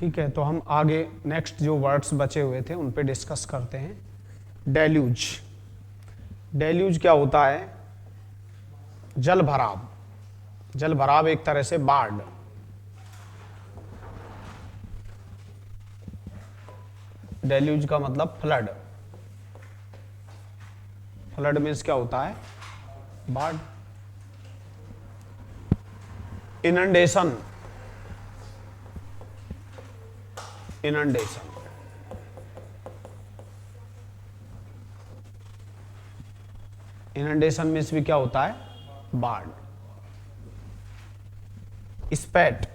ठीक है, तो हम आगे नेक्स्ट जो वर्ड्स बचे हुए थे उन पे डिस्कस करते हैं। डेल्यूज। डेल्यूज क्या होता है? जल भराव। जल भराव एक तरह से बाढ़। डेल्यूज का मतलब फ्लड। फ्लड मीन्स क्या होता है? बाढ़। इनंडेशन। इनंडेशन इनंडेशन मीन्स भी क्या होता है? बाढ़। स्पैट,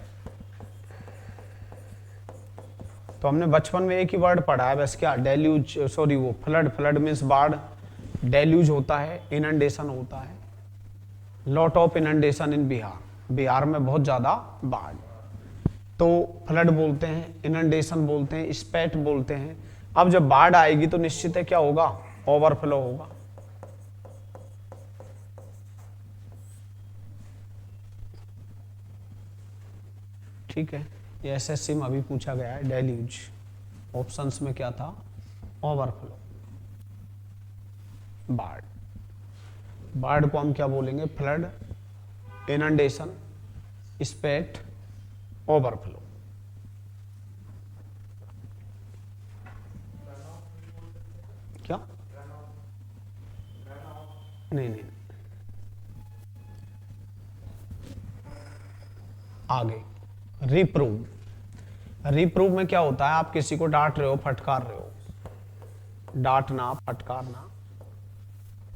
तो हमने बचपन में एक ही वर्ड पढ़ा है बस, क्या? डेल्यूज, सॉरी वो फ्लड। फ्लड मीन्स बाढ़, डेल्यूज होता है, इनंडेशन होता है। लॉट ऑफ इनंडेशन इन बिहार। बिहार में बहुत ज्यादा बाढ़, तो फ्लड बोलते हैं, इनंडेशन बोलते हैं, स्पैट बोलते हैं। अब जब बाढ़ आएगी तो निश्चित है क्या होगा? ओवरफ्लो होगा। ठीक है, ये एसएससी में अभी पूछा गया है। डेल्यूज ऑप्शंस में क्या था? ओवरफ्लो, बाढ़। बाढ़ को हम क्या बोलेंगे? Flood, inundation, स्पैट, overflow. क्या? नहीं नहीं, आगे रिप्रूव। रिप्रूव में क्या होता है? आप किसी को डांट रहे हो, फटकार रहे हो। डांटना, फटकारना,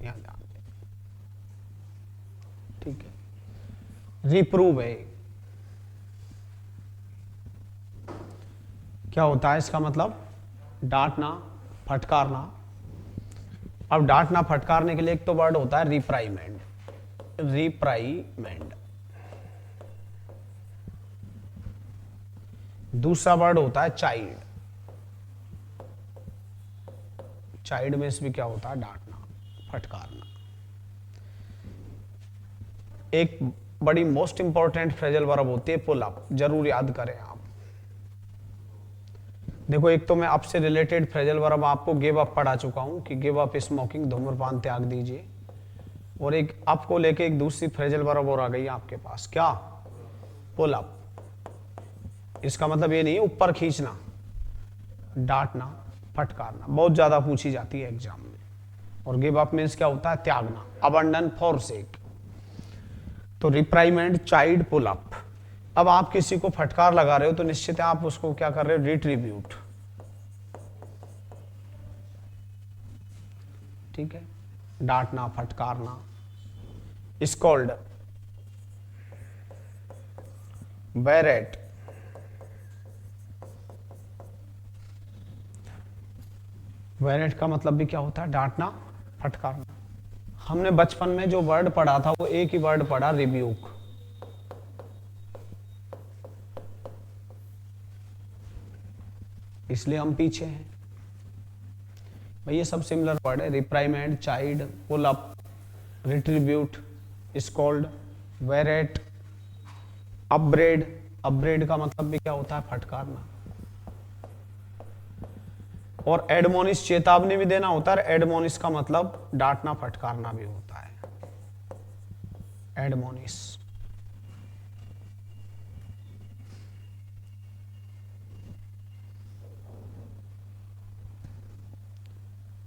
यहां ध्यान दें। ठीक है, रिप्रूव है। क्या होता है इसका मतलब? डांटना, फटकारना। अब डांटना फटकारने के लिए एक तो वर्ड होता है रिप्राइमेंड। रिप्राइमेंड। दूसरा वर्ड होता है चाइल्ड। चाइल्ड में भी क्या होता है? डांटना, फटकारना। एक बड़ी मोस्ट इंपॉर्टेंट फ्रेजल वर्ब होती है पुल अप, जरूर याद करें आप। देखो, एक तो मैं आपसे रिलेटेड फ्रेजल वर्ब आपको गिव अप पढ़ा चुका हूं कि गिव अप स्मोकिंग, धूम्रपान त्याग दीजिए। और एक आपको लेके एक दूसरी फ्रेजल वर्ब और आ गई आपके पास, क्या? Pull up. इसका मतलब ये नहीं है ऊपर खींचना। डांटना, फटकारना बहुत ज्यादा पूछी जाती है एग्जाम में। और गिव अप मीन्स क्या होता है? त्यागना, अबंडन, फॉरसेक। तो रिप्राइमेंड, चाइल्ड, पुल अप। अब आप किसी को फटकार लगा रहे हो तो निश्चित है आप उसको क्या कर रहे हो? रिट्रीब्यूट। ठीक है, डांटना, फटकारना। Scold, berate. बैरेट का मतलब भी क्या होता है? डांटना, फटकारना। हमने बचपन में जो वर्ड पढ़ा था वो एक ही वर्ड पढ़ा, रिब्यूक। इसलिए हम पीछे हैं भाई। ये सब सिमिलर वर्ड है, रिप्राइमेंड, चाइल्ड, पुल अप, रिट्रीब्यूट, स्कॉल्ड, वेरेट, अपब्रेड। अपब्रेड का मतलब भी क्या होता है? फटकारना। और एडमोनिश, चेतावनी भी देना होता है। एडमोनिश का मतलब डांटना, फटकारना भी होता है। एडमोनिश।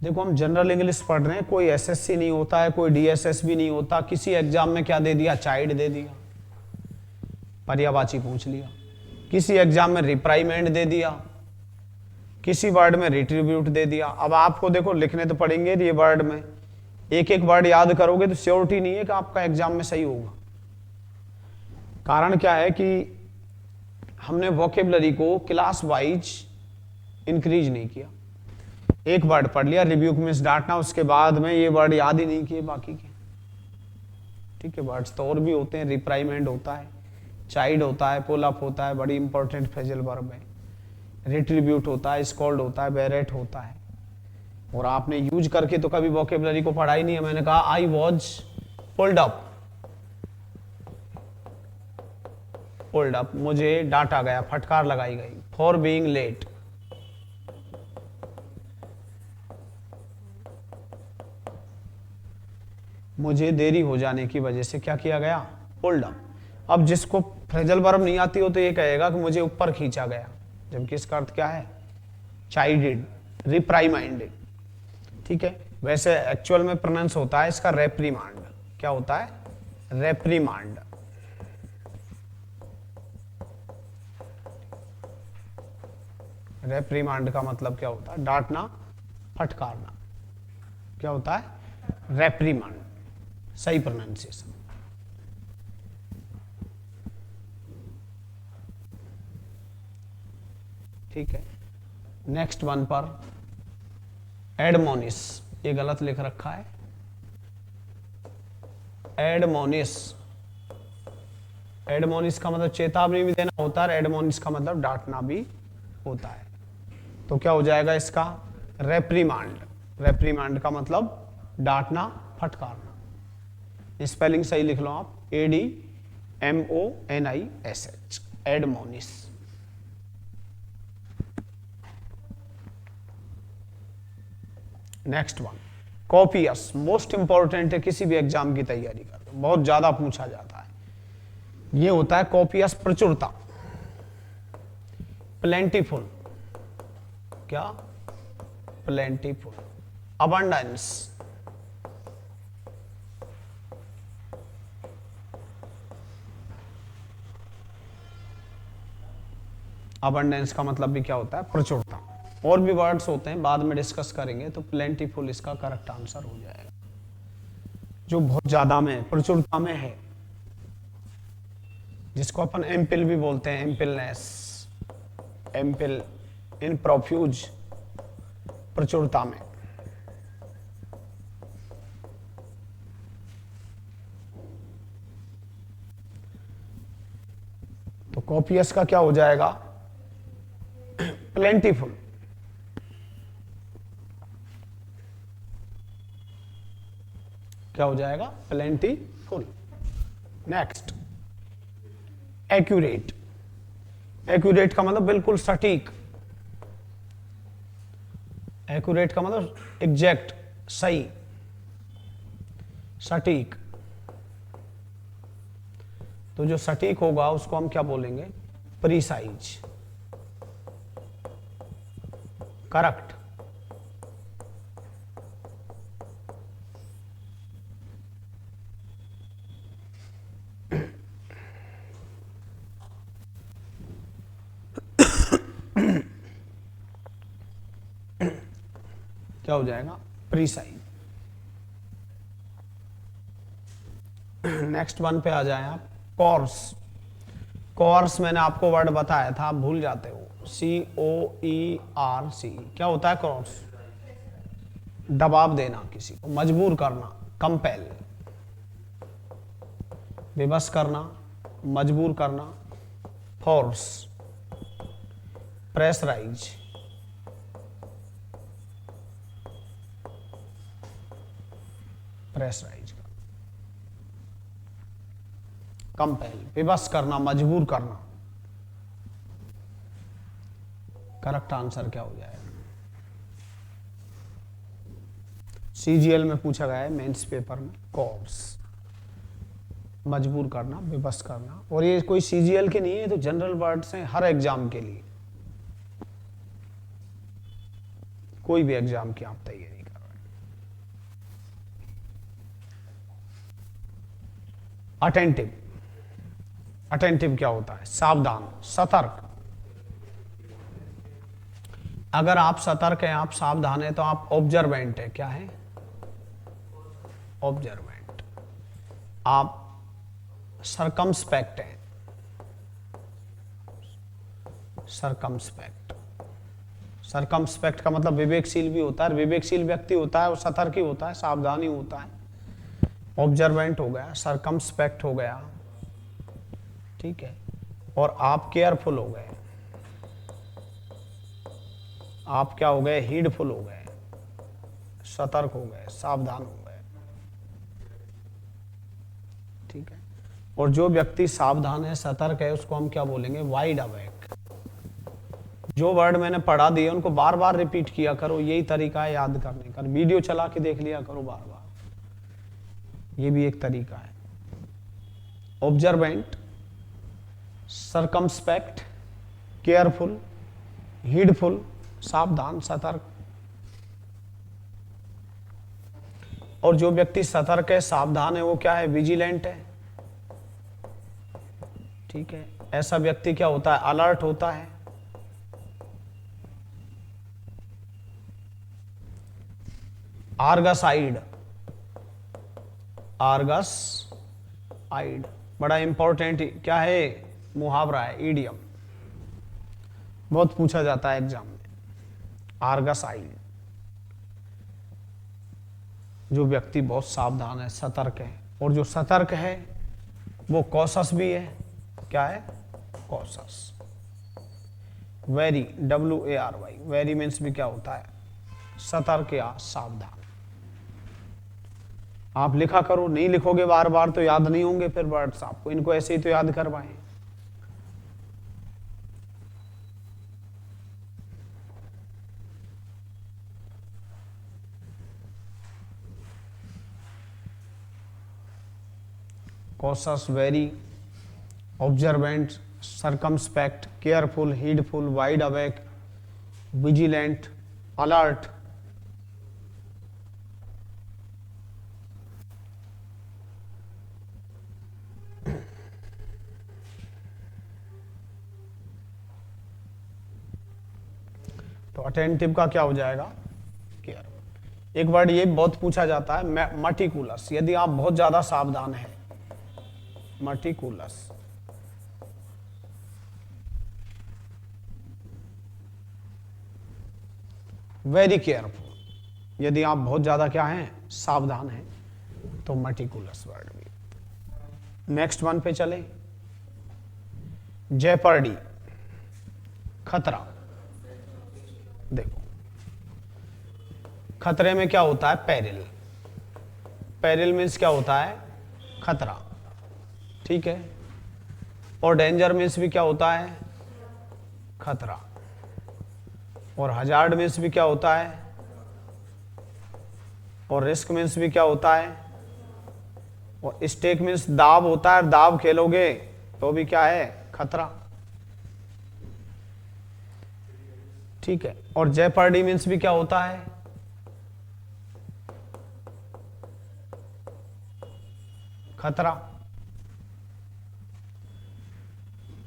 देखो, हम जनरल इंग्लिश पढ़ रहे हैं, कोई एसएससी नहीं होता है, कोई डीएसएस भी नहीं होता। किसी एग्जाम में क्या दे दिया? चाइल्ड दे दिया, पर्यायवाची पूछ लिया। किसी एग्जाम में रिप्राइमेंड दे दिया, किसी वर्ड में रिट्रीब्यूट दे दिया। अब आपको देखो लिखने तो पड़ेंगे ये वर्ड में, एक एक वर्ड याद करोगे तो श्योरिटी नहीं है कि आपका एग्जाम में सही होगा। कारण क्या है कि हमने वोकेबलरी को क्लास वाइज इंक्रीज नहीं किया। एक वर्ड पढ़ लिया, रिब्यूक मींस डांटना, उसके बाद में ये वर्ड याद ही नहीं किए बाकी के। ठीक है, वर्ड्स तो और भी होते हैं, रिप्राइमेंड होता है, चाइल्ड होता है, पुल अप होता है, बड़ी इंपॉर्टेंट फ्रेजल वर्ब है, रिट्रीब्यूट होता है, स्कॉल्ड होता है, बेरेट होता है। और आपने यूज करके तो कभी वोकेबलरी को पढ़ा ही नहीं है। मैंने कहा I was pulled up, hold up, मुझे डांटा गया, फटकार लगाई गई। फॉर बीइंग लेट, मुझे देरी हो जाने की वजह से क्या किया गया, होल्ड अप। अब जिसको फ्रेजल वर्ब नहीं आती हो तो ये कहेगा कि मुझे ऊपर खींचा गया, जबकि इसका अर्थ क्या है, चाइल्डेड, रिप्राइमाइंडेड। ठीक है, वैसे एक्चुअल में प्रोनाउंस होता है इसका रेप्रीमांड। क्या होता है, रेप्रीमांड। रेप्रीमांड का मतलब क्या होता है, डांटना, फटकारना। क्या होता है, रेप्रीमांड, सही प्रोनाउंसिएशन। ठीक है, नेक्स्ट वन पर एडमोनिस, ये गलत लिख रखा है, एडमोनिस। एडमोनिस का मतलब चेतावनी भी देना होता है, एडमोनिस का मतलब डांटना भी होता है। तो क्या हो जाएगा इसका, रेप्रीमांड। रेप्रीमांड का मतलब डांटना, फटकारना। स्पेलिंग सही लिख लो आप, ADMONIS, admonish. Next one, copious, most important है किसी भी एग्जाम की तैयारी कर, बहुत ज्यादा पूछा जाता है। ये होता है कॉपियस, प्रचुरता, प्लेंटीफुल। क्या, प्लेंटीफुल, अबंडेंस, अबंडेंस का मतलब भी क्या होता है, प्रचुरता। और भी वर्ड्स होते हैं, बाद में डिस्कस करेंगे। तो प्लेंटीफुल इसका करेक्ट आंसर हो जाएगा, जो बहुत ज्यादा में, प्रचुरता में है, जिसको अपन एम्पिल भी बोलते हैं, एम्पिलनेस, एम्पिल, इन प्रोफ्यूज, प्रचुरता में। तो कॉपियस का क्या हो जाएगा, प्लेंटीफुल। क्या हो जाएगा, प्लेंटीफुल। Next, accurate. एक्यूरेट का मतलब बिल्कुल सटीक, एक्यूरेट का मतलब एग्जैक्ट, सही, सटीक। तो जो सटीक होगा उसको हम क्या बोलेंगे, प्रीसाइज, करेक्ट। क्या हो जाएगा, प्रीसाइज। नेक्स्ट वन पे आ जाए आप, कोर्स। कोर्स मैंने आपको वर्ड बताया था, आप भूल जाते हो, COERC। क्या होता है कोर्स, दबाव देना, किसी को मजबूर करना, कंपेल, विवश करना, मजबूर करना, फोर्स, प्रेशराइज, प्रेशराइज का, कंपेल, विवश करना, मजबूर करना। करेक्ट आंसर क्या हो जाएगा, CGL में पूछा गया है, मेंस पेपर में, कोर्स, मजबूर करना, विवश करना। और ये कोई CGL के नहीं है, तो जनरल वर्ड्स हैं हर एग्जाम के लिए, कोई भी एग्जाम की आप तैयारी कर रहे हैं। अटेंटिव, अटेंटिव क्या होता है, सावधान, सतर्क। अगर आप सतर्क हैं, आप सावधान हैं, तो आप ऑब्जर्वेंट है। क्या है, ऑब्जर्वेंट। आप सरकमस्पेक्ट हैं, सरकमस्पेक्ट। सरकमस्पेक्ट का मतलब विवेकशील भी होता है, विवेकशील व्यक्ति होता है, और सतर्क ही होता है, सावधानी होता है। ऑब्जर्वेंट हो गया, सरकमस्पेक्ट हो गया, ठीक है। और आप केयरफुल हो गए, आप क्या हो गए, हीडफुल हो गए, सतर्क हो गए, सावधान हो गए, ठीक है। और जो व्यक्ति सावधान है, सतर्क है, उसको हम क्या बोलेंगे? Wide awake. जो वर्ड मैंने पढ़ा दिए उनको बार बार रिपीट किया करो, यही तरीका है याद करने का। वीडियो चला के देख लिया करो बार बार, ये भी एक तरीका है। ऑब्जर्वेंट, सरकमस्पेक्ट, केयरफुल, हीडफुल, सावधान, सतर्क। और जो व्यक्ति सतर्क है, सावधान है, वो क्या है? विजिलेंट है। ठीक है, ऐसा व्यक्ति क्या होता है? अलर्ट होता है। आर्गस आइड, आर्गस आइड बड़ा इंपॉर्टेंट क्या है? मुहावरा है, ईडियम, बहुत पूछा जाता है एग्जाम में। आर्गस आइड, जो व्यक्ति बहुत सावधान है, सतर्क है। और जो सतर्क है वो कॉशस भी है। क्या है? Cautious. Very, WARY, very means भी क्या होता है? सतर्क या सावधान। आप लिखा करो, नहीं लिखोगे बार बार तो याद नहीं होंगे फिर वर्ड्स आपको, इनको ऐसे ही तो याद करवाएं। Cautious, very, observant, circumspect, careful, heedful, wide awake, vigilant, alert. तो अटेंटिव का क्या हो जाएगा? केयर। एक वर्ड ये बहुत पूछा जाता है, मटिकुलस। यदि आप बहुत ज्यादा सावधान हैं, मटिकुलस। वेरी केयरफुल, यदि आप बहुत ज्यादा क्या हैं? सावधान हैं, तो मटिकुलस वर्ड भी। नेक्स्ट वन पे चले। जेपर्डी, खतरा। देखो, खतरे में क्या होता है? पेरिल। पेरिल मीन्स क्या होता है? खतरा। ठीक है, और डेंजर मीन्स भी क्या होता है? खतरा। और हजार्ड मीन्स भी क्या होता है? और रिस्क मीन्स भी क्या होता है? और स्टेक मीन्स दाव होता है, दाव खेलोगे तो भी क्या है? खतरा। ठीक है, और जेपर्डी मीन्स भी क्या होता है? खतरा।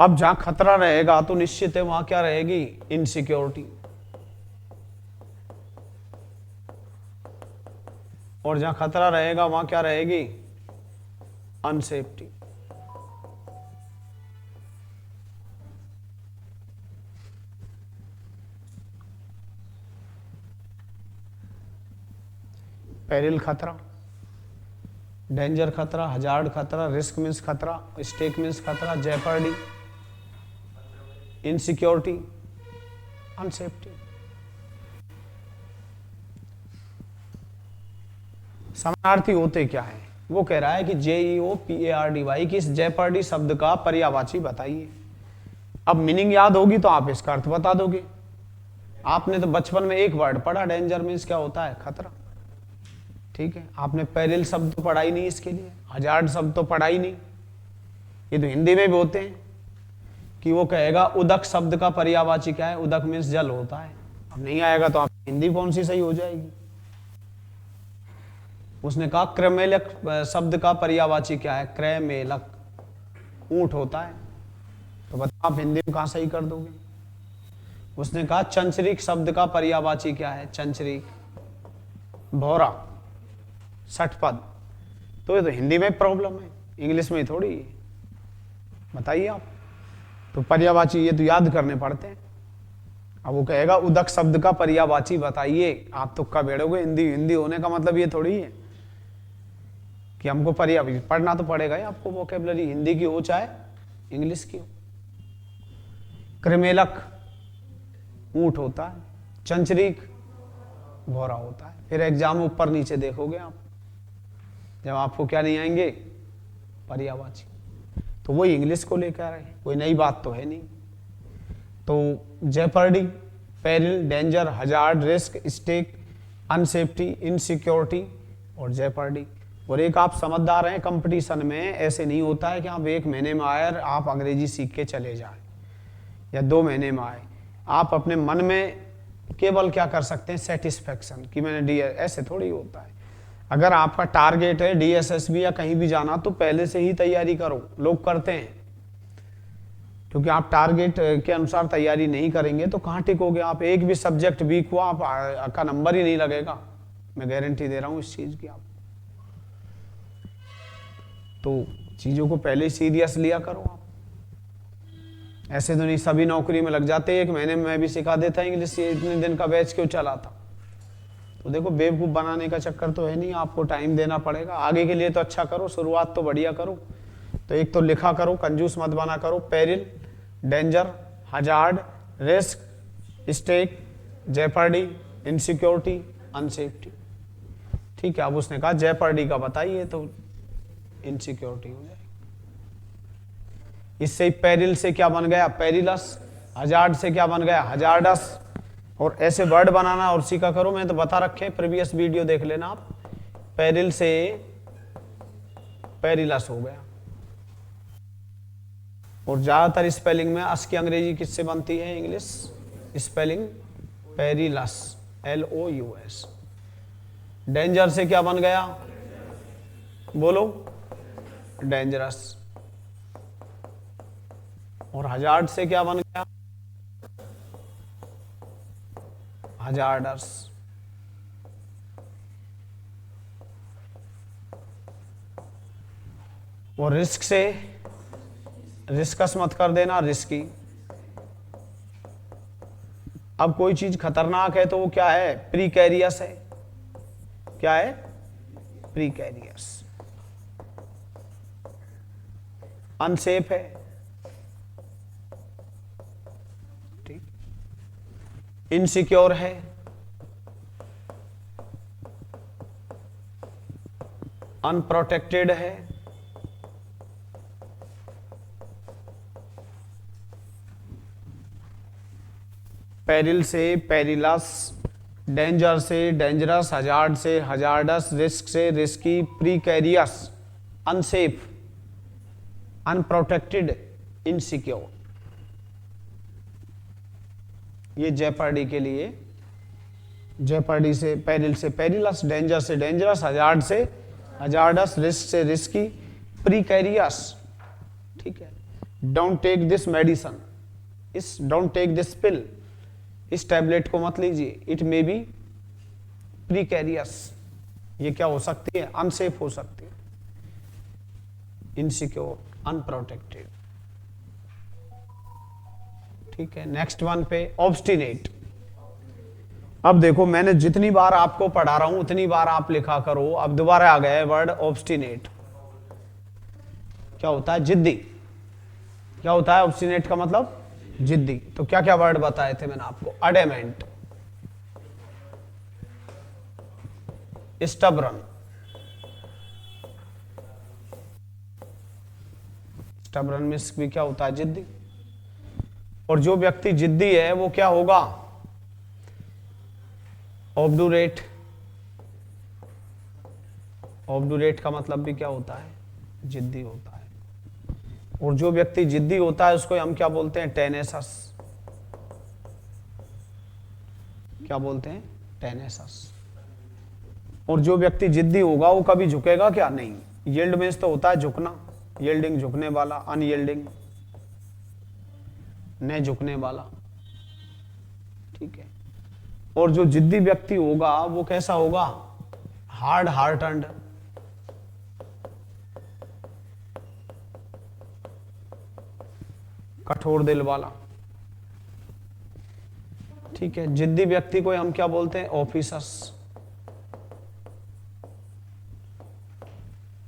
अब जहां खतरा रहेगा तो निश्चित है वहां क्या रहेगी? इनसिक्योरिटी। और जहां खतरा रहेगा वहां क्या रहेगी? अनसेफ्टी। पेरिल खतरा, डेंजर खतरा, हजार्ड खतरा, रिस्क मीन्स खतरा, स्टेक मीन्स खतरा, जेपर्डी, इनसिक्योरिटी, अनसेफ्टी। समानार्थी होते क्या है? वो कह रहा है कि JEOPARDY की इस जेपर्डी शब्द का पर्यायवाची बताइए। अब मीनिंग याद होगी तो आप इसका अर्थ बता दोगे। आपने तो बचपन में एक वर्ड पढ़ा, डेंजर मीन्स क्या होता है? खतरा। ठीक है, आपने पेरिल शब्द तो पढ़ा ही नहीं इसके लिए, हजार्ड शब्द तो पढ़ा ही नहीं। ये तो हिंदी में भी होते हैं कि वो कहेगा उदक शब्द का पर्यायवाची क्या है? उदक मीन्स जल होता है। अब नहीं आएगा तो आप हिंदी कौन सी सही हो जाएगी? उसने कहा क्रमेलक शब्द का पर्यायवाची क्या है? क्रमेलक, ऊंट होता है। तो बताओ आप हिंदी में कहां सही कर दोगे? उसने कहा चंचरीक शब्द का पर्यायवाची क्या है? चंचरीक, भौरा, षटपद। तो ये तो हिंदी में प्रॉब्लम है, इंग्लिश में थोड़ी है। बताइए आप। तो पर्यायवाची ये तो याद करने पड़ते हैं। अब वो कहेगा उदक शब्द का पर्यायवाची बताइए, आप तुक्का बेड़ोगे। हिंदी हिंदी होने का मतलब ये थोड़ी है कि हमको पर्यायवाची पढ़ना तो पड़ेगा ही आपको, वोकैबुलरी हिंदी की हो चाहे इंग्लिश की हो। कृमेलक ऊंट होता है, चंचरीक भौरा होता है। फिर एग्जाम में ऊपर नीचे देखोगे आप, जब आपको क्या नहीं आएंगे? पर्यायवाची। तो वही इंग्लिश को लेकर आए, कोई नई बात तो है नहीं। तो jeopardy, peril, danger, hazard, risk, stake, unsafety, insecurity और जेपर्डी। और एक आप समझदार हैं, कंपटीशन में ऐसे नहीं होता है कि आप 1 महीने में आए और आप अंग्रेजी सीख के चले जाएं या 2 महीने में आए। आप अपने मन में केवल क्या कर सकते हैं, सेटिस्फेक्शन कि मैंने डी, ऐसे थोड़ी होता है। अगर आपका टारगेट है DSSB या कहीं भी जाना तो पहले से ही तैयारी करो। लोग करते हैं, क्योंकि आप टारगेट के अनुसार तैयारी नहीं करेंगे तो कहाँ टिकोगे आप। एक भी सब्जेक्ट वीक हुआ आपका नंबर ही नहीं लगेगा, मैं गारंटी दे रहा हूँ इस चीज की। आप तो चीजों को पहले ही सीरियस लिया करो आप। ऐसे तो नहीं सभी नौकरी में लग जाते। 1 महीने में मैं भी सिखा देता इंग्लिश, ये इतने दिन का बैच क्यों चला था। तो देखो बेवकूफ बनाने का चक्कर तो है नहीं, आपको टाइम देना पड़ेगा। आगे के लिए तो अच्छा करो, शुरुआत तो बढ़िया करो। तो एक तो लिखा करो, कंजूस मत बना करो। Peril, danger, hazard, risk, stake, jeopardy, insecurity, unsafety. ठीक है, अब उसने कहा जेपर्डी का बताइए तो इनसिक्योरिटी हो जाएगी। इससे पेरिल से क्या बन गया, पेरिलस। हजार्ड से क्या बन गया, हजार्डस। और ऐसे वर्ड बनाना और सीखा करो, मैं तो बता रखे, प्रीवियस वीडियो देख लेना आप। पेरिल से पेरिलस हो गया। और ज्यादातर स्पेलिंग में अस की अंग्रेजी किससे बनती है, English spelling perilous, LOUS। Danger से क्या बन गया, बोलो, डेंजरस। और हजार्ड से क्या बन गया, हजार्डस। और रिस्क से रिस्कस मत कर देना, रिस्की। अब कोई चीज खतरनाक है तो वो क्या है, प्रीकैरियस है। क्या है, प्रीकैरियस। अनसेफ है, ठीक। इनसिक्योर है, अनप्रोटेक्टेड है, पेरिल से पेरिलस, डेंजर से डेंजरस, हजार्ड से हजार्डस, रिस्क से रिस्की, प्रीकैरियस, अनसेफ, अनप्रोटेक्टेड, इनसिक्योर। ये जेपर्डी के लिए, जेपर्डी से पेरिल से पेरिलस, डेंजर से डेंजरस, हजार्ड से हजार्डस, रिस्क से रिस्की, प्रीकैरियस। ठीक है, डोंट टेक दिस मेडिसन, इस डोंट टेक दिस पिल, इस टैबलेट को मत लीजिए, इट मे बी प्रीकैरियस। ये क्या हो सकती है, अनसेफ हो सकती है, इनसिक्योर, अनप्रोटेक्टेड। ठीक है, नेक्स्ट वन पे ऑब्स्टिनेट। अब देखो मैंने जितनी बार आपको पढ़ा रहा हूं उतनी बार आप लिखा करो। अब दोबारा आ गया है वर्ड ऑब्स्टिनेट। क्या होता है, जिद्दी। क्या होता है ऑब्स्टिनेट का मतलब, जिद्दी। तो क्या क्या वर्ड बताए थे मैंने आपको, अडेमेंट, स्टबरन। स्टबरन में भी क्या होता है, जिद्दी। और जो व्यक्ति जिद्दी है वो क्या होगा, ऑब्डुरेट। ऑब्डुरेट का मतलब भी क्या होता है, जिद्दी होता है। और जो व्यक्ति जिद्दी होता है उसको हम क्या बोलते हैं, टेनेसस। क्या बोलते हैं, टेनेसस। और जो व्यक्ति जिद्दी होगा वो कभी झुकेगा क्या, नहीं। यील्ड में तो होता है झुकना, यील्डिंग झुकने वाला, अनयील्डिंग न झुकने वाला। ठीक है, और जो जिद्दी व्यक्ति होगा वो कैसा होगा, हार्ड हार्टेंड। कठोर दिल वाला। ठीक है, जिद्दी व्यक्ति को हम क्या बोलते हैं, ऑफिसर्स।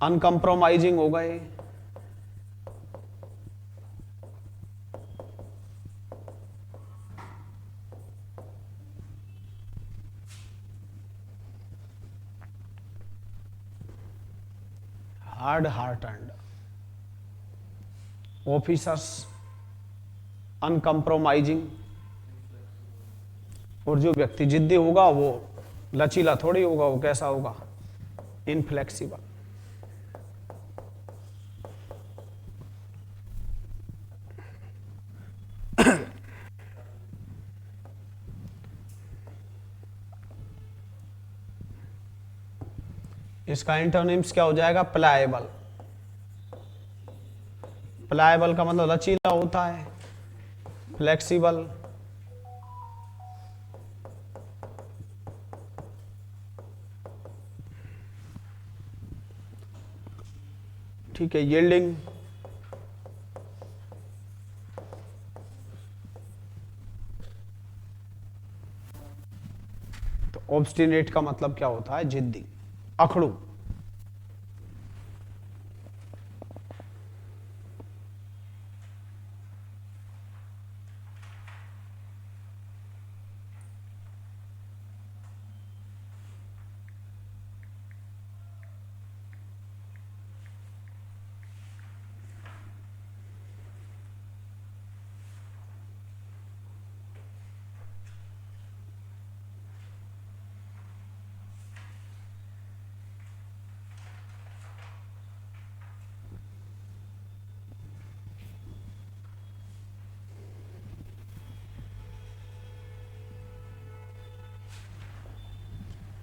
अनकंप्रोमाइजिंग हो गए, हार्ड हार्टेंड। Officers, uncompromising. और जो व्यक्ति जिद्दी होगा वो लचीला थोड़ी होगा, वो कैसा होगा, इनफ्लेक्सिबल। इसका इंटरनेम्स क्या हो जाएगा, प्लाएबल। प्लाएबल का मतलब लचीला होता है, फ्लेक्सिबल ठीक है, यील्डिंग, तो ऑब्स्टिनेट का मतलब क्या होता है, जिद्दी, अखड़ू।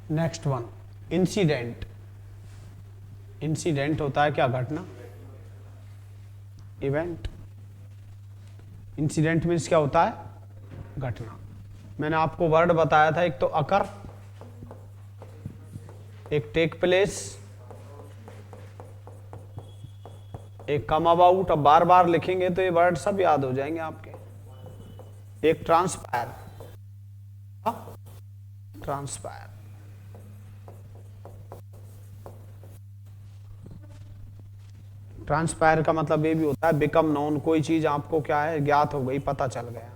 Next one, incident. इंसिडेंट होता है क्या, घटना, इवेंट। इंसिडेंट मीन्स क्या होता है, घटना। मैंने आपको वर्ड बताया था, एक तो अकर, एक टेक प्लेस, एक कम अबाउट। अब बार बार लिखेंगे तो ये वर्ड सब याद हो जाएंगे आपके। एक ट्रांसपायर, ट्रांसपायर। ट्रांसपायर का मतलब ये भी होता है बिकम नोन, कोई चीज आपको क्या है, ज्ञात हो गई, पता चल गया।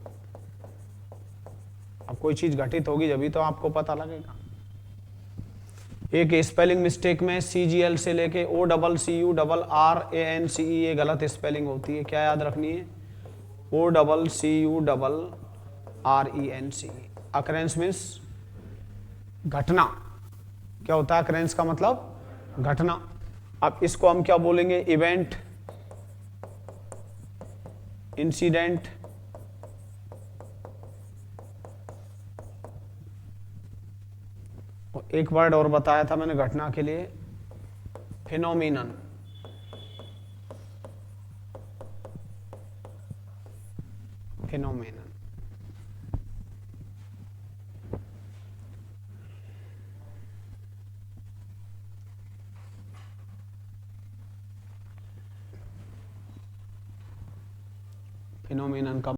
अब कोई चीज घटित होगी जब तो आपको पता लगेगा। एक स्पेलिंग मिस्टेक में CGL से लेके OCCURRANCE ये गलत स्पेलिंग होती है, क्या याद रखनी है, OCCURRENCE। अकरेंस मीन्स घटना। क्या होता है अकरेंस का मतलब, घटना। अब इसको हम क्या बोलेंगे, इवेंट, इंसिडेंट, एक वर्ड और बताया था मैंने घटना के लिए, फिनोमिनन। फिनोमिनन। फिनोमिनन का